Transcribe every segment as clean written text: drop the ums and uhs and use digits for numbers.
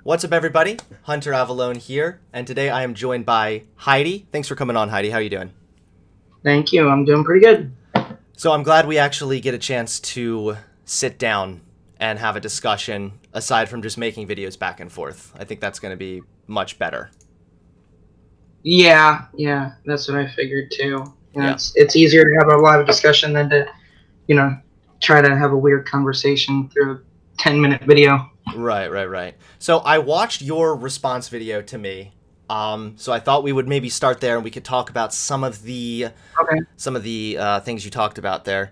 What's up, everybody? Hunter Avalone here, and today I am joined by Heidi. Thanks for coming on, Heidi. How are you doing? Thank you. I'm doing pretty good. So I'm glad we actually get a chance to sit down and have a discussion aside from just making videos back and forth. I think that's going to be much better. Yeah, that's what I figured too. Yeah. It's easier to have a live discussion than to, try to have a weird conversation through a 10-minute video. Right. So I watched your response video to me. So I thought we would maybe start there and we could talk about some of the things you talked about there.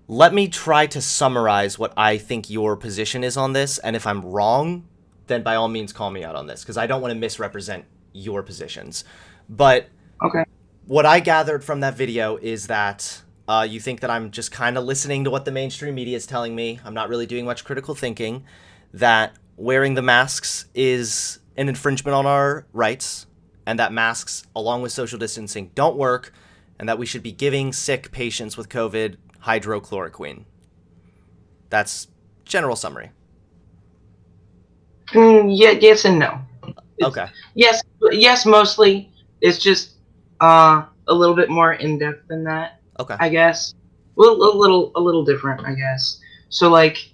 Let me try to summarize what I think your position is on this, and if I'm wrong, then by all means call me out on this, because I don't want to misrepresent your positions. But Okay. what I gathered from that video is that you think that I'm just kind of listening to what the mainstream media is telling me. I'm not really doing much critical thinking, that wearing the masks is an infringement on our rights, and that masks, along with social distancing, don't work, and that we should be giving sick patients with COVID hydrochloroquine. That's general summary. Yeah, yes and no. Okay. Yes, mostly. It's just a little bit more in depth than that. Okay. I guess. Well, a little different, I guess. So like,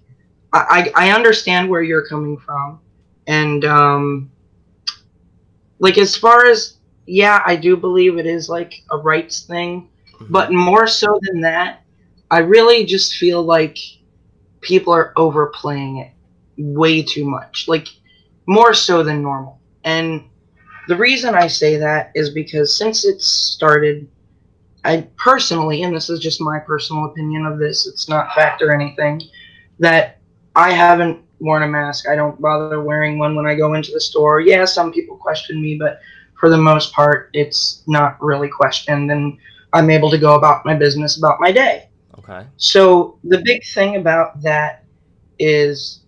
I understand where you're coming from, and like as far as I do believe it is like a rights thing, but more so than that, I really just feel like people are overplaying it way too much, like more so than normal. And the reason I say that is because since it started, I personally, and this is just my personal opinion of this, it's not fact or anything, that I haven't worn a mask. I don't bother wearing one when I go into the store. Yeah, some people question me, but for the most part, it's not really questioned, and I'm able to go about my business, about my day. Okay. So the big thing about that is,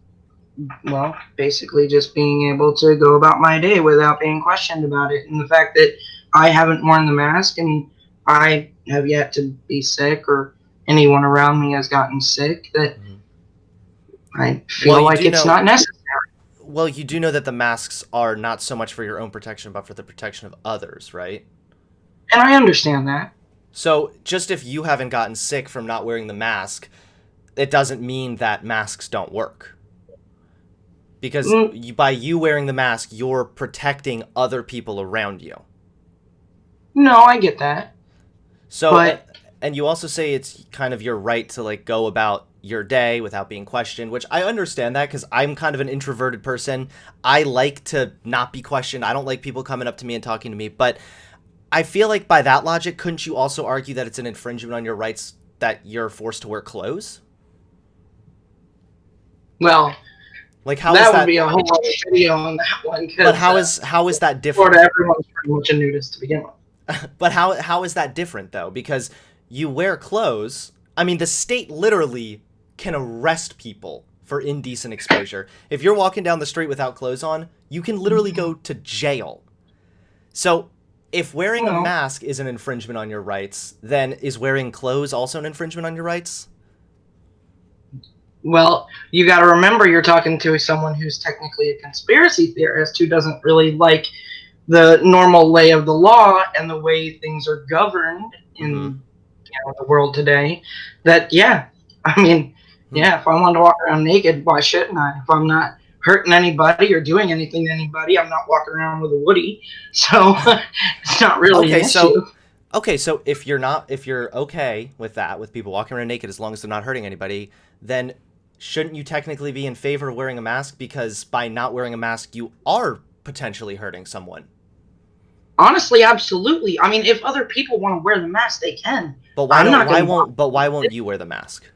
well, basically just being able to go about my day without being questioned about it. And the fact that I haven't worn the mask and I have yet to be sick or anyone around me has gotten sick, that I feel like it's not necessary. Well, you do know that the masks are not so much for your own protection, but for the protection of others, right? And I understand that. So just if you haven't gotten sick from not wearing the mask, it doesn't mean that masks don't work. Because by you wearing the mask, you're protecting other people around you. No, I get that. So, but, and you also say it's kind of your right to like go about your day without being questioned, which I understand that because I'm kind of an introverted person. I like to not be questioned. I don't like people coming up to me and talking to me, but I feel like by that logic, couldn't you also argue that it's an infringement on your rights that you're forced to wear clothes? Well, like how that is that would be a whole other video on that one. But how is that different? Florida, everyone's pretty much a nudist to begin with. But how is that different though? Because you wear clothes. I mean, the state literally can arrest people for indecent exposure. If you're walking down the street without clothes on, you can literally go to jail. So if wearing a mask is an infringement on your rights, then is wearing clothes also an infringement on your rights? Well, you got to remember you're talking to someone who's technically a conspiracy theorist who doesn't really like the normal lay of the law and the way things are governed in the world today. That, if I wanted to walk around naked, why shouldn't I? If I'm not hurting anybody or doing anything to anybody, I'm not walking around with a woody. So it's not really an issue. Okay, so if you're okay with that, with people walking around naked as long as they're not hurting anybody, then shouldn't you technically be in favor of wearing a mask? Because by not wearing a mask, you are potentially hurting someone. Honestly, absolutely. I mean, if other people want to wear the mask, they can. But why won't you wear the mask?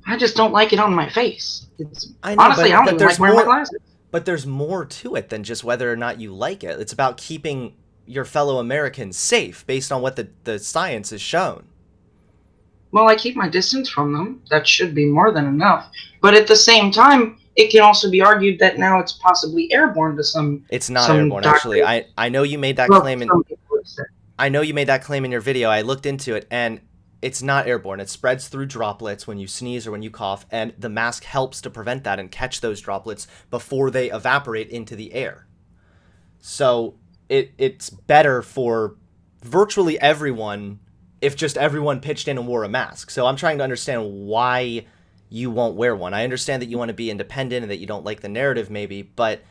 I just don't like it on my face. I know, honestly, I don't even like wearing my glasses. But there's more to it than just whether or not you like it. It's about keeping your fellow Americans safe based on what the science has shown. Well, I keep my distance from them. That should be more than enough. But at the same time, it can also be argued that now it's possibly airborne to some. It's not airborne, actually. I know you made that claim. I know you made that claim in your video. I looked into it, and it's not airborne. It spreads through droplets when you sneeze or when you cough, and the mask helps to prevent that and catch those droplets before they evaporate into the air. So it's better for virtually everyone if just everyone pitched in and wore a mask. So I'm trying to understand why you won't wear one. I understand that you want to be independent and that you don't like the narrative maybe, but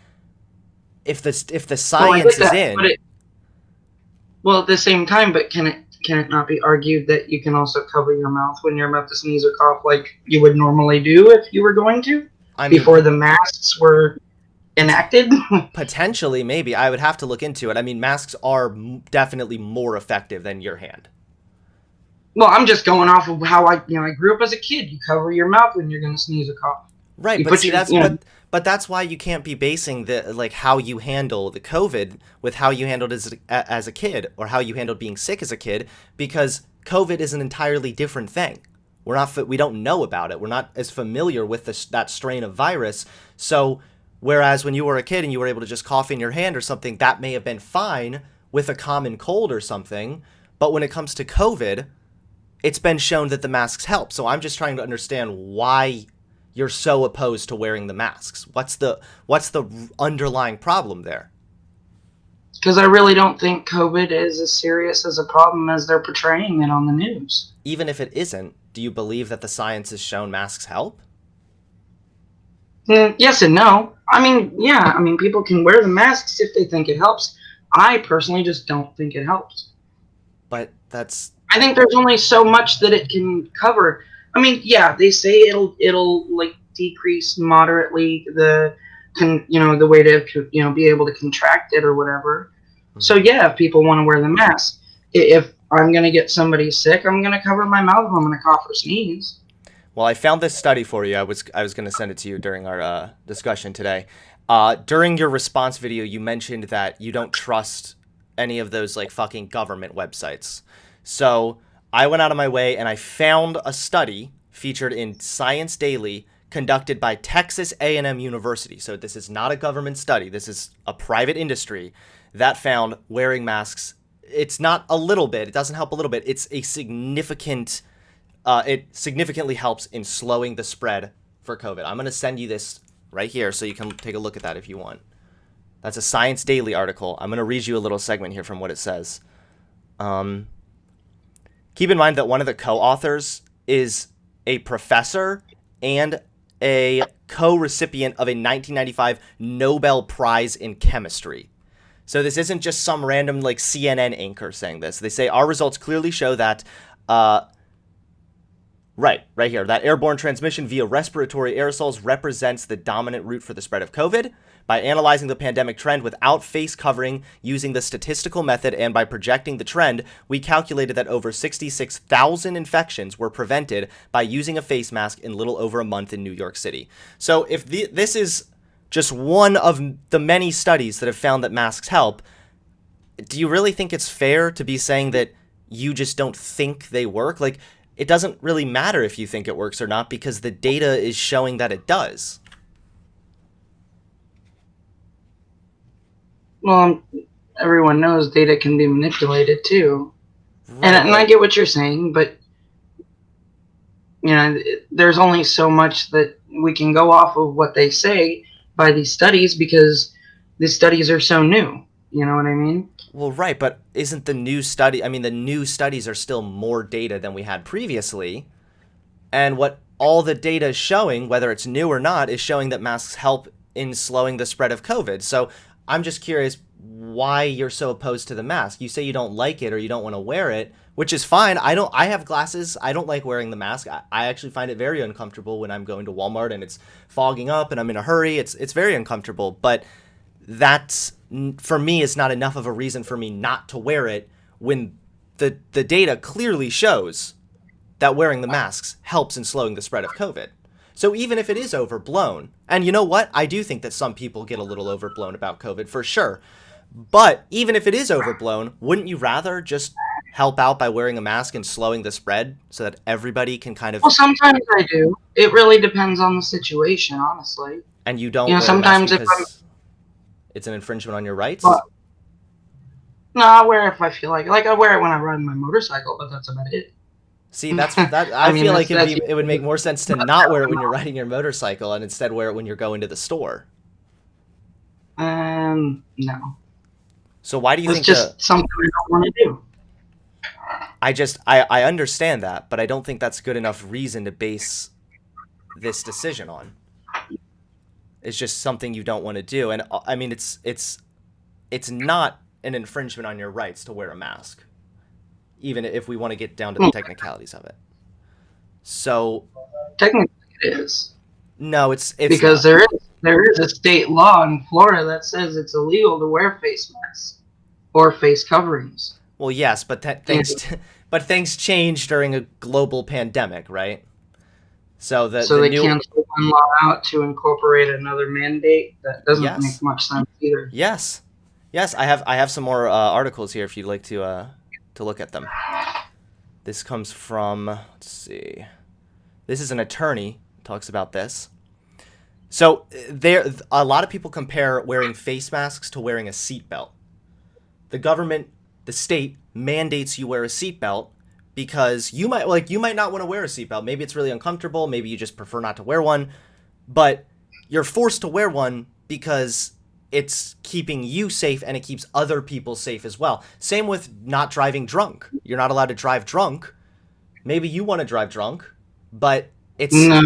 if the Well, I science get is that, in, well, at the same time, but can it not be argued that you can also cover your mouth when you're about to sneeze or cough like you would normally do if you were going to I mean, before the masks were enacted? potentially, maybe. I would have to look into it. I mean, masks are definitely more effective than your hand. Well, I'm just going off of how I grew up as a kid. You cover your mouth when you're going to sneeze or cough. Right, You but put see your, that's but that's why you can't be basing the like how you handle the COVID with how you handled as a kid or how you handled being sick as a kid, because COVID is an entirely different thing. We don't know about it. We're not as familiar with that strain of virus. So whereas when you were a kid and you were able to just cough in your hand or something, that may have been fine with a common cold or something, but when it comes to COVID, it's been shown that the masks help. So I'm just trying to understand why you're so opposed to wearing the masks. What's the underlying problem there? because I really don't think COVID is as serious as a problem as they're portraying it on the news. Even if it isn't, do you believe that the science has shown masks help? Yes and no. I mean, yeah. I mean, people can wear the masks if they think it helps. I personally just don't think it helps. But that's I think there's only so much that it can cover. I mean, yeah, they say it'll like decrease moderately the way to be able to contract it or whatever. So yeah, if people want to wear the mask, if I'm gonna get somebody sick, I'm gonna cover my mouth if I'm gonna cough or sneeze. well, I found this study for you. I was going to send it to you during our discussion today. During your response video, you mentioned that you don't trust any of those like fucking government websites. So I went out of my way and I found a study featured in Science Daily conducted by Texas A&M University. So this is not a government study. This is a private industry that found wearing masks. It's not a little bit. It doesn't help a little bit. It's a significant. It significantly helps in slowing the spread for COVID. I'm going to send you this right here so you can take a look at that if you want. That's a Science Daily article. I'm going to read you a little segment here from what it says. Keep in mind that one of the co-authors is a professor and a co-recipient of a 1995 Nobel Prize in Chemistry. So this isn't just some random like CNN anchor saying this. They say our results clearly show that right here, that airborne transmission via respiratory aerosols represents the dominant route for the spread of COVID. By analyzing the pandemic trend without face covering using the statistical method and by projecting the trend, we calculated that over 66,000 infections were prevented by using a face mask in little over a month in New York City. So if this is just one of the many studies that have found that masks help, do you really think it's fair to be saying that you just don't think they work? Like, it doesn't really matter if you think it works or not because the data is showing that it does. Well, everyone knows data can be manipulated too, Right, and I get what you're saying, but there's only so much that we can go off of what they say by these studies because the studies are so new. You know what I mean? Well, right, but isn't the new study, I mean, the new studies are still more data than we had previously, and what all the data is showing, whether it's new or not, is showing that masks help in slowing the spread of COVID. So I'm just curious why you're so opposed to the mask. You say you don't like it or you don't want to wear it, which is fine. I have glasses. I don't like wearing the mask. I actually find it very uncomfortable when I'm going to Walmart and it's fogging up and I'm in a hurry. It's very uncomfortable, but that's, for me, is not enough of a reason for me not to wear it when the data clearly shows that wearing the masks helps in slowing the spread of COVID. So even if it is overblown, and you know what? I do think that some people get a little overblown about COVID for sure. But even if it is overblown, wouldn't you rather just help out by wearing a mask and slowing the spread so that everybody can kind of... Well, sometimes I do. It really depends on the situation, honestly. And you don't wear a mask Sometimes if I'm... because it's an infringement on your rights? Well, no, I wear it if I feel like it. Like, I wear it when I ride my motorcycle, but that's about it. See, that's that. I I mean, feel like that's it would make more sense to not wear it when you're riding your motorcycle and instead wear it when you're going to the store. no. So why do you It's think the just something I don't want to do. I understand that, but I don't think that's good enough reason to base this decision on. It's just something you don't want to do, and I mean it's not an infringement on your rights to wear a mask, even if we want to get down to the technicalities of it. So Technically, it is no, it's because not. there is a state law in Florida that says it's illegal to wear face masks or face coverings. Well, yes, but And but things change during a global pandemic, right? So so the they new canceled one law out to incorporate another mandate. That doesn't make yes, much sense either. yes, yes. I have some more articles here if you'd like to look at them. This comes from, let's see. This is an attorney talks about this. So there, a lot of people compare wearing face masks to wearing a seatbelt. The government, the state mandates you wear a seatbelt because you might not want to wear a seatbelt. Maybe it's really uncomfortable. Maybe you just prefer not to wear one, but you're forced to wear one because it's keeping you safe and it keeps other people safe as well. Same with not driving drunk. You're not allowed to drive drunk. Maybe you want to drive drunk, but it's No,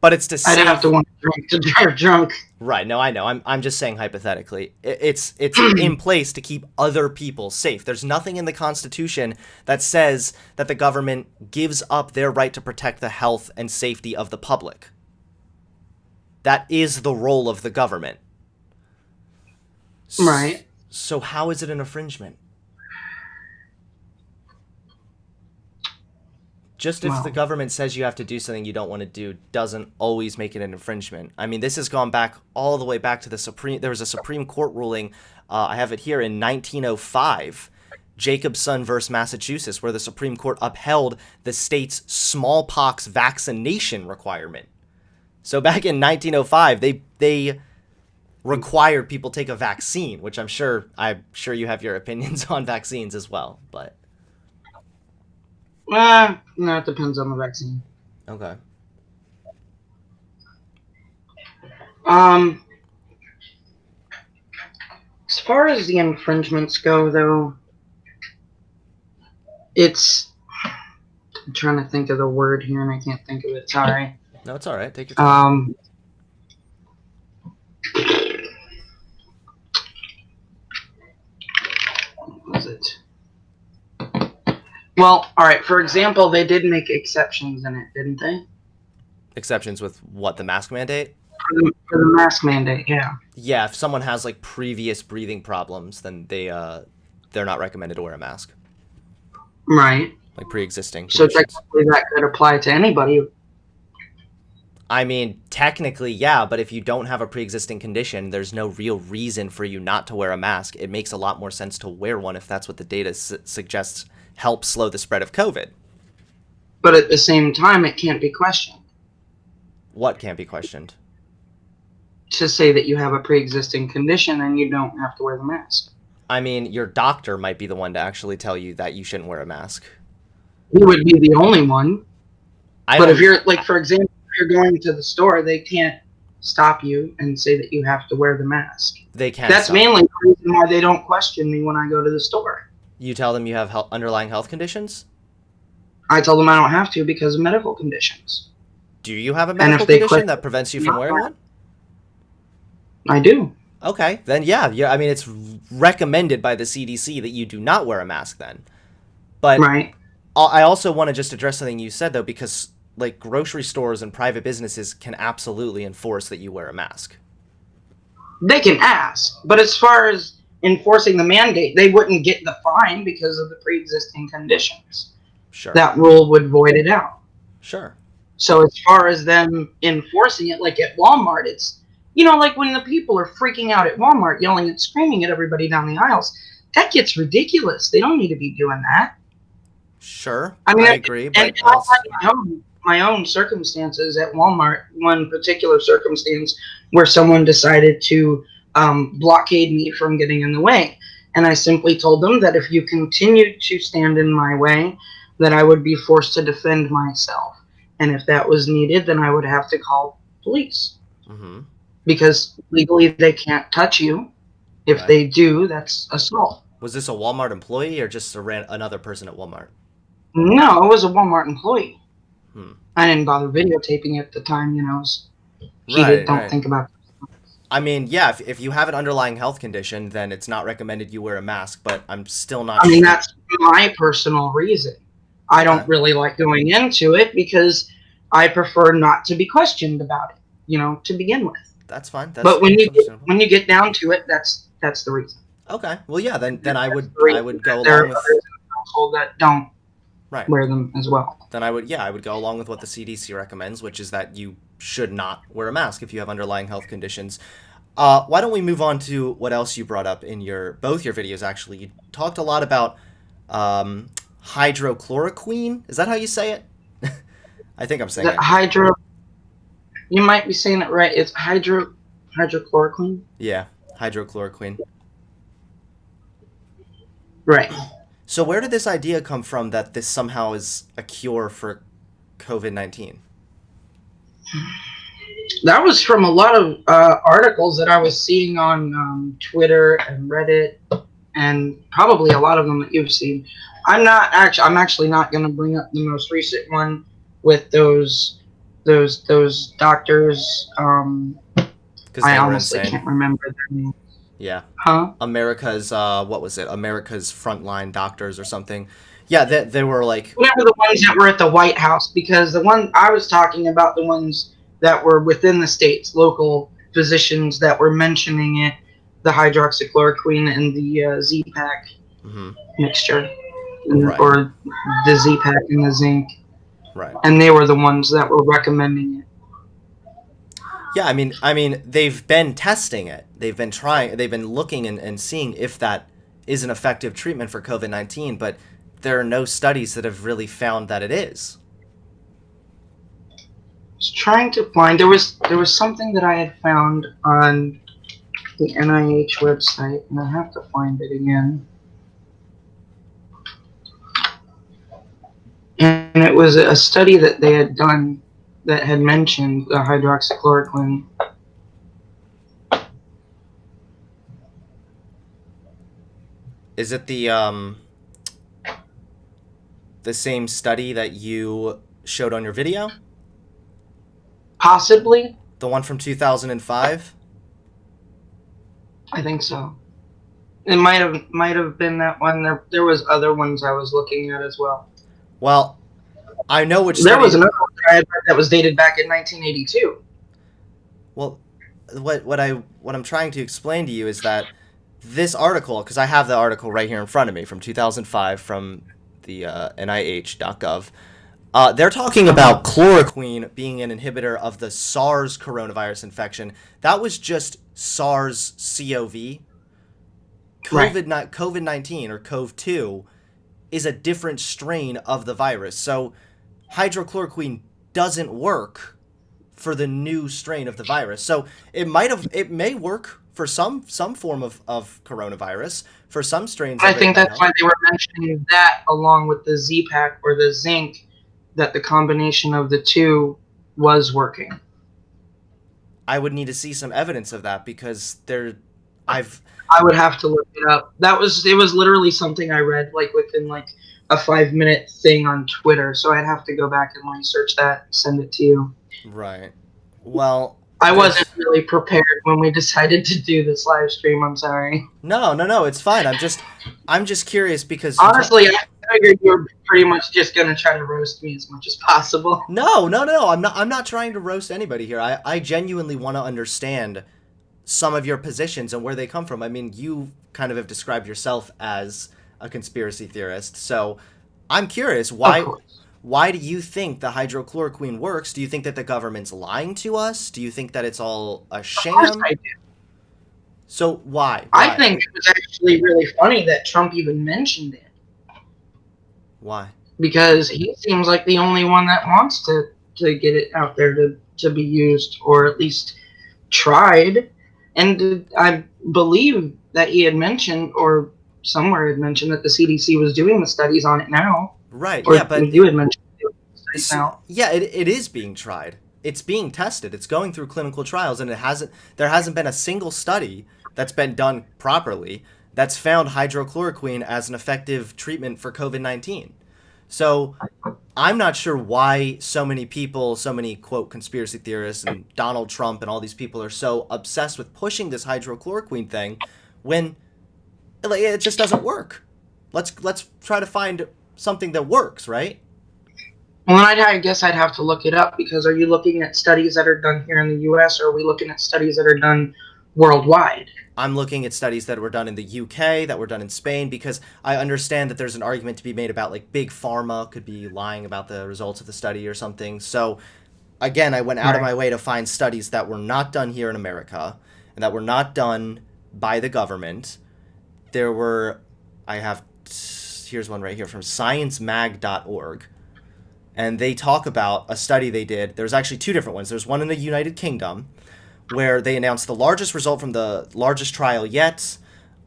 but it's to I'd have to save. want to drink to drive drunk. Right. No, I know. I'm just saying hypothetically. It's in place to keep other people safe. There's nothing in the Constitution that says that the government gives up their right to protect the health and safety of the public. That is the role of the government. Right. So how is it an infringement? Just if the Well, government says you have to do something you don't want to do doesn't always make it an infringement. I mean, this has gone back all the way back to the Supreme. There was a Supreme Court ruling. I have it here in 1905, Jacobson versus Massachusetts, where the Supreme Court upheld the state's smallpox vaccination requirement. So back in 1905, they required people take a vaccine, which I'm sure you have your opinions on vaccines as well. But no, it depends on the vaccine. okay. Um, as far as the infringements go, though, it's. I'm trying to think of the word here, and I can't think of it. Sorry. No, it's all right. Take your time. What was it? Well, all right. For example, they did make exceptions in it, didn't they? Exceptions with what, the mask mandate? For the mask mandate, yeah. Yeah, if someone has like previous breathing problems, then they're not recommended to wear a mask. Right. Like pre-existing So conditions. technically, that could apply to anybody. I mean, technically, yeah, but if you don't have a pre-existing condition, there's no real reason for you not to wear a mask. It makes a lot more sense to wear one if that's what the data suggests helps slow the spread of COVID. But at the same time, it can't be questioned. What can't be questioned? To say that you have a pre-existing condition and you don't have to wear the mask. I mean, your doctor might be the one to actually tell you that you shouldn't wear a mask. He would be the only one. I But don't, if you're, like, for example, if you're going to the store, they can't stop you and say that you have to wear the mask. they can't That's stop. mainly the reason why they don't question me when I go to the store. You tell them you have underlying health conditions? I tell them I don't have to because of medical conditions. Do you have a And medical if they condition question that prevents you from wearing one? I do. Okay, then yeah. I mean, it's recommended by the CDC that you do not wear a mask then. But Right. I also want to just address something you said, though, because like grocery stores and private businesses can absolutely enforce that you wear a mask. They can ask. But as far as enforcing the mandate, they wouldn't get the fine because of the pre-existing conditions. Sure. That rule would void it out. Sure. So as far as them enforcing it, like at Walmart, it's, like when the people are freaking out at Walmart, yelling and screaming at everybody down the aisles, that gets ridiculous. They don't need to be doing that. Sure. I mean, I agree, and but I had my own circumstances at Walmart. One particular circumstance where someone decided to blockade me from getting in the way, and I simply told them that if you continue to stand in my way, then I would be forced to defend myself. And if that was needed, then I would have to call police. Mm-hmm. Because legally they can't touch you. If Right. they do, that's assault. Was this a Walmart employee or just another person at Walmart? No, it was a Walmart employee. Hmm. I didn't bother videotaping it at the time, you know. It was heated, Right, don't right. think about it. I mean, yeah, if you have an underlying health condition, then it's not recommended you wear a mask, but I'm still not I mean, sure. that's my personal reason. I Okay. don't really like going into it because I prefer not to be questioned about it, you know, to begin with. That's fine. But That's understandable. when you get down to it, that's the reason. Okay. Well, yeah, then I That's would the I reason would that go there are along others with in the household that don't right. wear them as well. Then I would go along with what the CDC recommends, which is that you should not wear a mask if you have underlying health conditions. Why don't we move on to what else you brought up in both your videos? Actually, you talked a lot about hydrochloroquine. Is that how you say it? I think I'm saying The it. hydro, you might be saying it right. It's hydrochloroquine. Yeah, hydrochloroquine. Right. So where did this idea come from that this somehow is a cure for COVID-19? That was from a lot of articles that I was seeing on Twitter and Reddit, and probably a lot of them that you've seen. I'm actually not going to bring up the most recent one with those doctors. Because I they were honestly insane. can't remember their name. Yeah. Huh? America's what was it? America's frontline doctors or something. Yeah, they were like Whatever the ones that were at the White House, because the one I was talking about, the ones that were within the states, local physicians that were mentioning it, the hydroxychloroquine and the Z-Pack mhm, mixture, right, or the Z-Pack and the zinc, right. and they were the ones that were recommending it. Yeah, I mean they've been testing it. They've been trying, they've been looking and seeing if that is an effective treatment for COVID-19, but there are no studies that have really found that it is. I was trying to find, there was something that I had found on the NIH website, and I have to find it again. And it was a study that they had done that had mentioned the hydroxychloroquine. Is it the same study that you showed on your video? Possibly, The one from 2005? I think so. It might have been that one. There was other ones I was looking at as well. Well, I know which There study. was another one that I had read that was dated back in 1982. Well, what I'm trying to explain to you is that this article, because I have the article right here in front of me from 2005 from the NIH.gov, they're talking about chloroquine being an inhibitor of the SARS coronavirus infection. That was just SARS-CoV. Right. COVID-19 or CoV-2 is a different strain of the virus. So hydrochloroquine doesn't work for the new strain of the virus. So it may work for some form of coronavirus, for some strains I of it think might that's help. why they were mentioning that along with the Z-Pack or the zinc, that the combination of the two was working. I would need to see some evidence of that because I've I would have to look it up. It was literally something I read like within like a 5-minute thing on Twitter, so I'd have to go back and research that and send it to you. right. Well, I there's- wasn't really prepared when we decided to do this live stream. I'm sorry. No, it's fine. I'm just curious because you Honestly, I figured you were pretty much just gonna try to roast me as much as possible. No. I'm not trying to roast anybody here. I genuinely want to understand some of your positions and where they come from. I mean, you kind of have described yourself as a conspiracy theorist, so I'm curious Of course. why do you think the hydrochloroquine works? Do you think that the government's lying to us? Do you think that it's all a Of course sham? I do. So why? I think it was actually really funny that Trump even mentioned it, Why? because he seems like the only one that wants to get it out there to be used, or at least tried. And I believe that he had mentioned, or somewhere had mentioned, that the CDC was doing the studies on it now. Right. Or Yeah, but you had mentioned studies now. yeah, it is being tried. It's being tested. It's going through clinical trials, and there hasn't been a single study that's been done properly that's found hydrochloroquine as an effective treatment for COVID-19. So I'm not sure why so many people, so many quote conspiracy theorists and Donald Trump and all these people are so obsessed with pushing this hydrochloroquine thing when like, it just doesn't work. Let's try to find something that works, right? Well, I guess I'd have to look it up because are you looking at studies that are done here in the U.S. or are we looking at studies that are done worldwide? I'm looking at studies that were done in the UK, that were done in Spain, because I understand that there's an argument to be made about like big pharma could be lying about the results of the study or something. So again, I went out of Right. my way to find studies that were not done here in America and that were not done by the government. There were, I have, here's one right here from sciencemag.org. And they talk about a study they did. There's actually two different ones. There's one in the United Kingdom where they announced the largest result from the largest trial yet.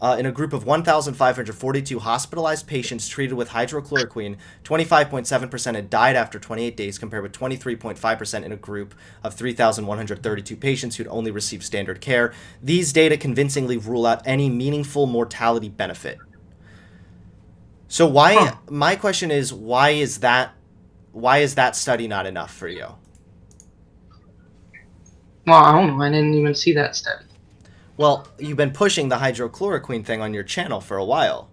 In a group of 1,542 hospitalized patients treated with hydrochloroquine, 25.7% had died after 28 days, compared with 23.5% in a group of 3,132 patients who'd only received standard care. These data convincingly rule out any meaningful mortality benefit. So Huh. my question is, why is that study not enough for you? Well, I don't know. I didn't even see that study. Well, you've been pushing the hydrochloroquine thing on your channel for a while.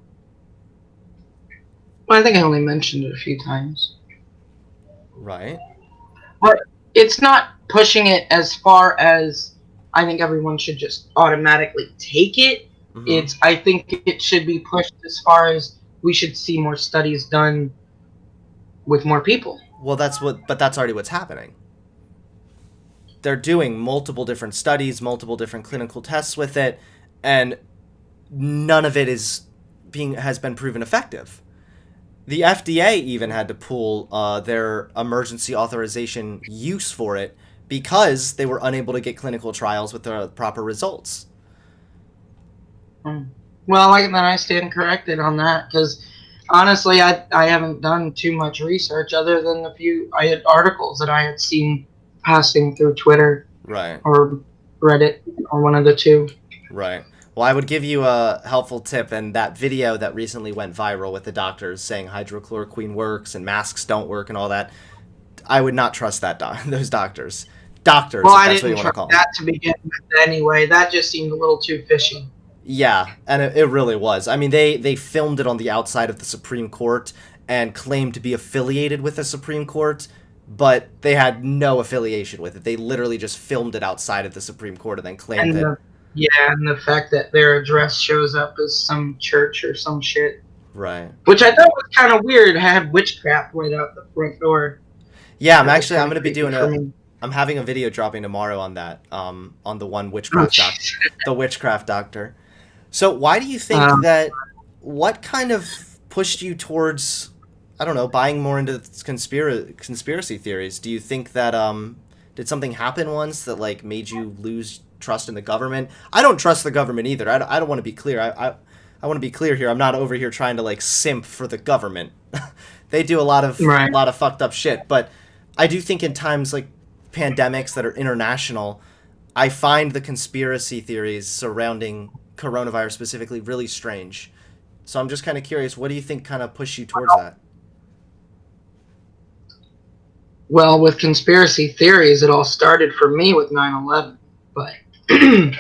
Well, I think I only mentioned it a few times. Right? But it's not pushing it as far as I think everyone should just automatically take it. Mm-hmm. I think it should be pushed as far as we should see more studies done with more people. Well, but that's already what's happening. They're doing multiple different studies, multiple different clinical tests with it, and none of it has been proven effective. The FDA even had to pull their emergency authorization use for it because they were unable to get clinical trials with the proper results. Hmm. Well, then I stand corrected on that because honestly, I haven't done too much research other than a few I had articles that I had seen passing through Twitter Right. or Reddit or one of the two. Right. Well, I would give you a helpful tip, and that video that recently went viral with the doctors saying hydrochloroquine works and masks don't work and all that. I would not trust those doctors. Doctors, Well, if I that's what you didn't want to try call them. that to begin with anyway. That just seemed a little too fishy. Yeah, and it really was. I mean, they filmed it on the outside of the Supreme Court and claimed to be affiliated with the Supreme Court, but they had no affiliation with it. They literally just filmed it outside of the Supreme Court and then claimed And that. and the fact that their address shows up as some church or some shit, Right. which I thought was kind of weird. Had witchcraft right out the front door. Yeah, That was I'm kind of gonna be creepy doing for me. I'm having a video dropping tomorrow on that, on the one Oh, the witchcraft doctor. So why do you think um, that? What kind of pushed you towards, I don't know, buying more into conspiracy theories? Do you think that did something happen once that like made you lose trust in the government? I don't trust the government either. I don't want to be clear. I want to be clear here. I'm not over here trying to like simp for the government. They do right. a lot of fucked up shit, but I do think in times like pandemics that are international, I find the conspiracy theories surrounding coronavirus specifically really strange. So I'm just kind of curious, what do you think kind of pushed you towards that? Well, with conspiracy theories, it all started for me with 9/11, but Yeah.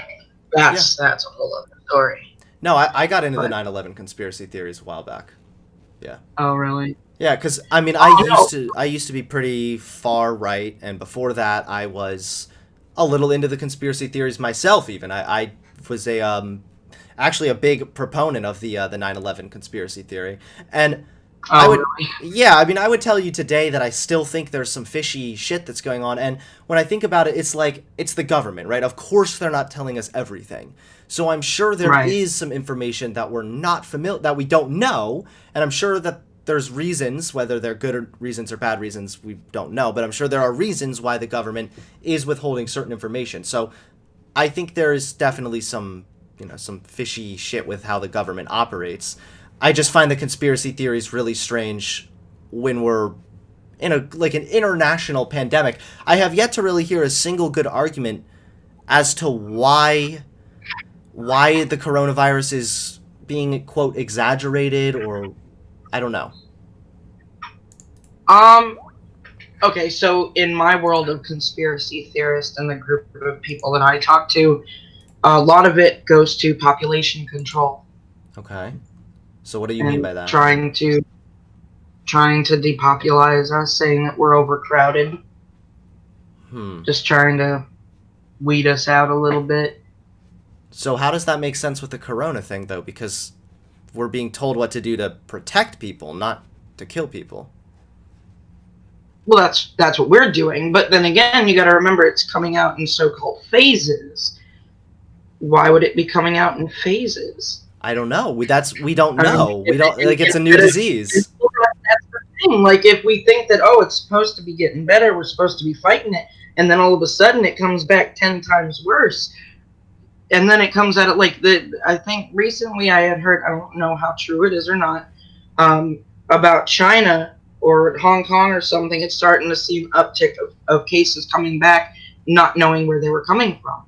that's a whole other story. No, I got into the But 9/11 conspiracy theories a while back. Yeah. oh, really? Yeah, because I mean, Oh, no. I used to be pretty far right, and before that, I was a little into the conspiracy theories myself. Even I was a actually a big proponent of the 9/11 conspiracy theory, and I Oh, would, really? yeah, I mean, I would tell you today that I still think there's some fishy shit that's going on, and when I think about it, it's like it's the government, right? Of course, they're not telling us everything, so I'm sure there Right. is some information that we're not familiar that we don't know, and I'm sure that there's reasons, whether they're good reasons or bad reasons, we don't know, but I'm sure there are reasons why the government is withholding certain information. So I think there is definitely some, some fishy shit with how the government operates. I just find the conspiracy theories really strange when we're in a like an international pandemic. I have yet to really hear a single good argument as to why the coronavirus is being quote exaggerated, or I don't know. Um. Okay, so in my world of conspiracy theorists and the group of people that I talk to, a lot of it goes to population control Okay. So what do you mean and by that? trying to depopulize us, saying that we're overcrowded, Hmm. just trying to weed us out a little bit. So how does that make sense with the corona thing though? Because we're being told what to do to protect people, not to kill people. Well, that's what we're doing, but then again, you got to remember it's coming out in so-called phases. Why would it be coming out in phases? I don't know. We don't I mean, know. We don't like it's a new disease. that's the thing. Like, if we think that, oh, it's supposed to be getting better, we're supposed to be fighting it, and then all of a sudden it comes back 10 times worse, and then it comes out like I think recently I had heard, I don't know how true it is or not, about China or Hong Kong or something. It's starting to see an uptick of cases coming back, not knowing where they were coming from.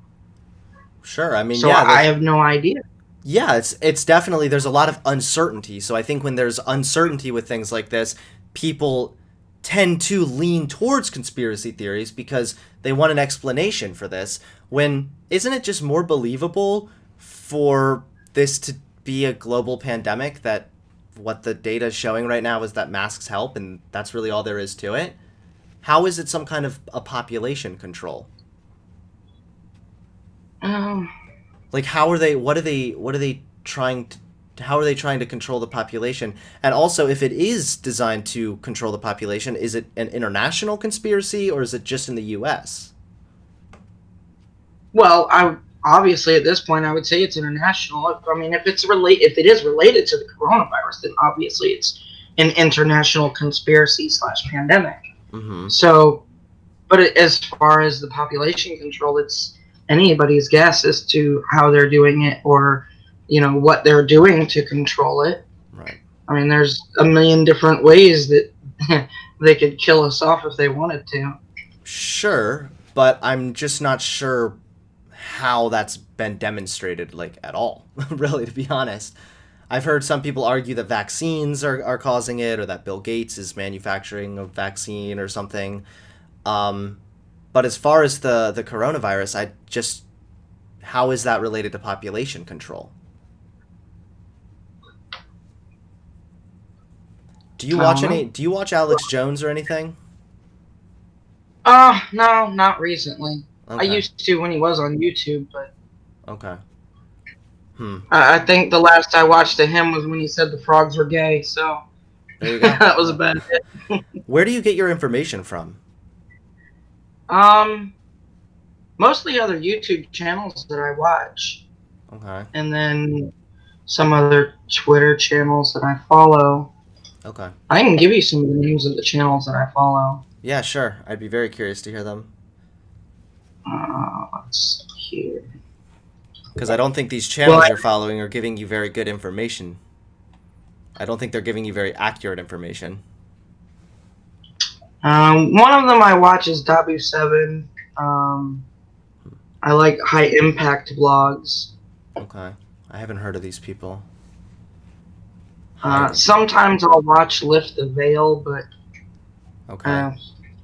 Sure. I mean, So yeah, I have no idea. yeah, it's definitely there's a lot of uncertainty. So I think when there's uncertainty with things like this, people tend to lean towards conspiracy theories because they want an explanation for this. When isn't it just more believable for this to be a global pandemic, that what the data is showing right now is that masks help and that's really all there is to it? How is it some kind of a population control? Um, Like how are they what are they trying to how are they trying to control the population? And also, if it is designed to control the population, is it an international conspiracy or is it just in the US? well, I obviously at this point I would say it's international. I mean, if it is related to the coronavirus, then obviously it's an international conspiracy slash pandemic. Mhm. So, but as far as the population control, it's anybody's guess as to how they're doing it, or what they're doing to control it. Right. I mean, there's a million different ways that they could kill us off if they wanted to. Sure, but I'm just not sure how that's been demonstrated like at all, really, to be honest. I've heard some people argue that vaccines are causing it, or that Bill Gates is manufacturing a vaccine or something. Um, but as far as the coronavirus, I just how is that related to population control? Do you I watch don't any? know. Do you watch Alex Jones or anything? No, not recently. I Okay. used to when he was on YouTube, but Okay. Hmm. I think the last I watched of him was when he said the frogs were gay. So There you go. that was Yeah. about it. Where do you get your information from? Um, Mostly other YouTube channels that I watch, Okay. and then some other Twitter channels that I follow. Okay. I can give you some of the names of the channels that I follow. Yeah, sure. I'd be very curious to hear them Let's see here. because I don't think these Well, channels you're following are giving you very good information. I don't think they're giving you very accurate information. one of them I watch is W7. Um, I like high impact blogs. Okay. I haven't heard of these people. Hi. Sometimes I'll watch Lift the Veil, but Okay.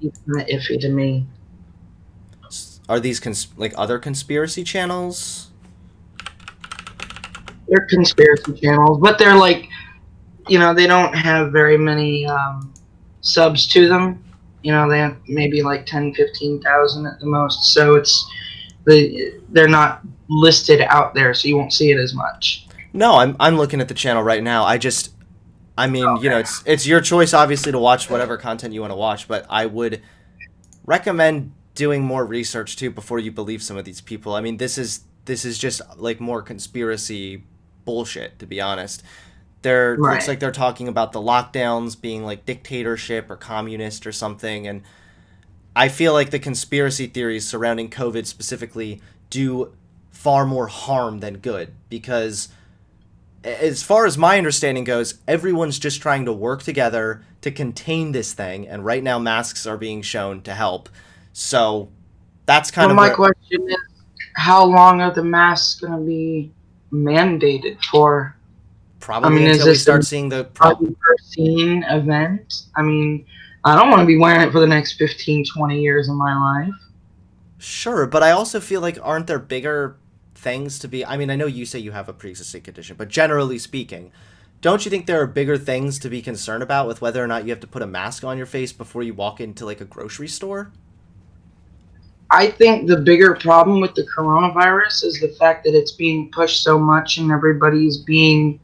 he's kind of iffy to me. Are these like other conspiracy channels? They're conspiracy channels, but they're like, they don't have very many subs to them. They have maybe like 10, 15,000 at the most. So they're not listed out there, so you won't see it as much. No, I'm looking at the channel right now. I mean, Okay. it's your choice obviously to watch whatever content you want to watch, but I would recommend doing more research too before you believe some of these people. I mean, this is just like more conspiracy bullshit, to be honest. There looks Right. like they're talking about the lockdowns being like dictatorship or communist or something, and I feel like the conspiracy theories surrounding COVID specifically do far more harm than good because as far as my understanding goes, everyone's just trying to work together to contain this thing, and right now masks are being shown to help. So that's kind So of my where question is, how long are the masks going to be mandated for? I probably mean, is until we this an start seeing the unforeseen event? I mean, I don't want to be wearing it for the next 15, 20 years of my life. Sure, but I also feel like aren't there bigger things to be? I mean, I know you say you have a pre-existing condition, but generally speaking, don't you think there are bigger things to be concerned about with whether or not you have to put a mask on your face before you walk into like a grocery store? I think the bigger problem with the coronavirus is the fact that it's being pushed so much and everybody's being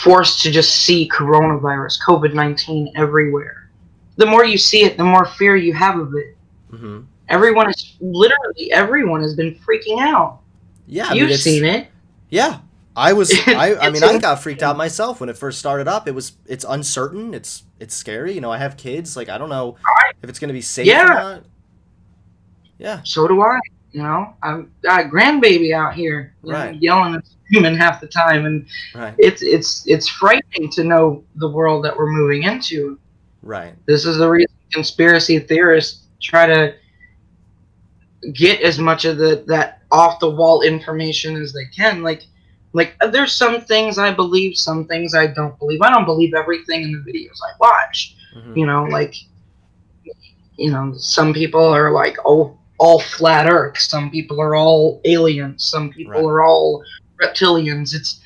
forced to just see coronavirus, COVID-19 everywhere. The more you see it, the more fear you have of it. Mm-hmm. Everyone has been freaking out. Yeah, I mean You've it's seen it. yeah. I was I mean It's I got freaked out insane. myself when it first started up. It's uncertain, it's scary. You know, I have kids, like I don't know if it's going to be safe or Yeah, not. Yeah, so do I. I've got a grandbaby out here, right. yelling and screaming half the time, and Right. it's frightening to know the world that we're moving into. Right. This is the reason conspiracy theorists try to get as much of that off the wall information as they can. Like there's some things I believe, some things I don't believe. I don't believe everything in the videos I watch. Mhm. You know, like some people are like, oh, all flat Earth. Some people are all aliens. Some Right. people are all reptilians. It's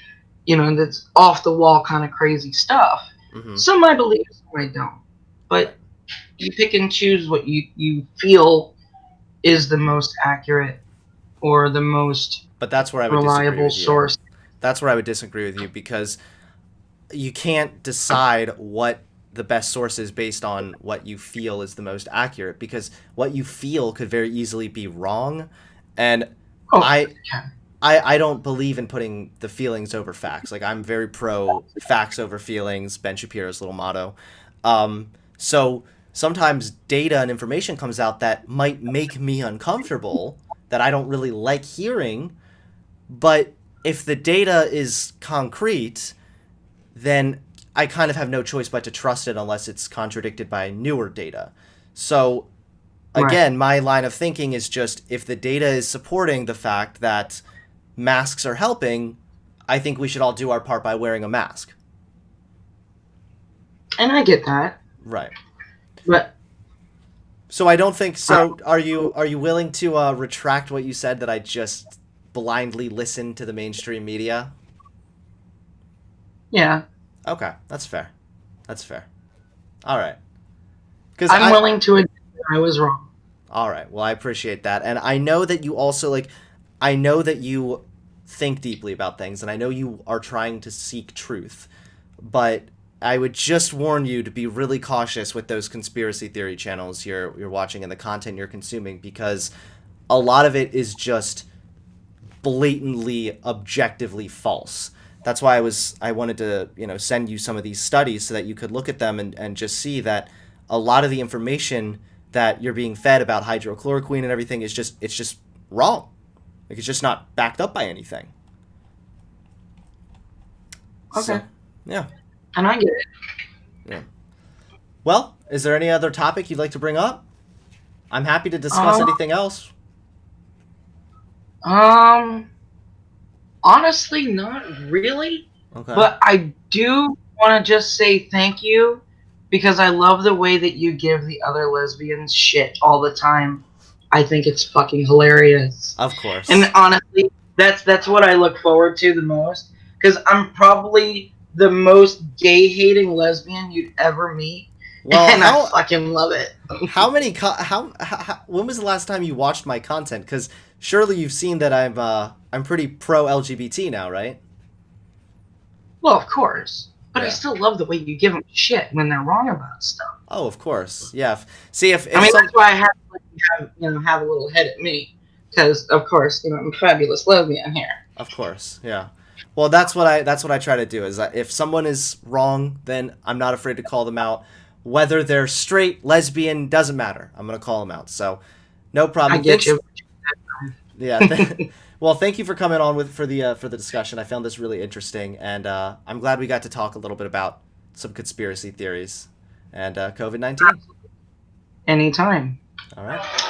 that's off the wall kind of crazy stuff. Mhm. Some I believe, some I don't. Right. But you pick and choose what you feel is the most accurate or the most But that's where I would disagree reliable with you. source. That's where I would disagree with you because you can't decide what the best source is based on what you feel is the most accurate because what you feel could very easily be wrong, and Oh, I yeah. I don't believe in putting the feelings over facts. Like I'm very pro facts over feelings, Ben Shapiro's little motto. So sometimes data and information comes out that might make me uncomfortable, that I don't really like hearing, but if the data is concrete, then I kind of have no choice but to trust it unless it's contradicted by newer data. So Right. again, my line of thinking is just if the data is supporting the fact that masks are helping, I think we should all do our part by wearing a mask. And I get that. Right. But So I don't think uh, so. Are you willing to retract what you said that I just blindly listened to the mainstream media? yeah, Okay, that's fair. That's fair. All right. Because I'm I willing to admit that I was wrong. All right. Well, I appreciate that. And I know that you also like I know that you think deeply about things and I know you are trying to seek truth. But I would just warn you to be really cautious with those conspiracy theory channels you're watching and the content you're consuming because a lot of it is just blatantly objectively false. That's why I wanted to, send you some of these studies so that you could look at them and just see that a lot of the information that you're being fed about hydrochloroquine and everything is just it's just wrong. Like it's just not backed up by anything. So, Okay, yeah. and I get it. Yeah. Well, is there any other topic you'd like to bring up? I'm happy to discuss Um, anything else. um, honestly, not really. Okay. But I do want to just say thank you because I love the way that you give the other lesbians shit all the time. I think it's fucking hilarious. Of And course. honestly, that's what I look forward to the most because I'm probably the most gay hating lesbian you'd ever meet, Well, and I fucking love it. how many how when was the last time you watched my content? Cuz surely you've seen that I'm pretty pro LGBT now, right? Well, of course, but I Yeah. still love the way you give them shit when they're wrong about stuff. Oh, of course. Yeah. See I if mean, some that's why I have to have a little head at me because, of course, I'm a fabulous lesbian here. Of course. Yeah. Well, that's what I try to do is that if someone is wrong, then I'm not afraid to call them out. Whether they're straight, lesbian, doesn't matter. I'm going to call them out. So, no I problem. get Thanks you. Yeah. Well, thank you for coming on for the discussion. I found this really interesting, and I'm glad we got to talk a little bit about some conspiracy theories and COVID-19. Anytime. All right.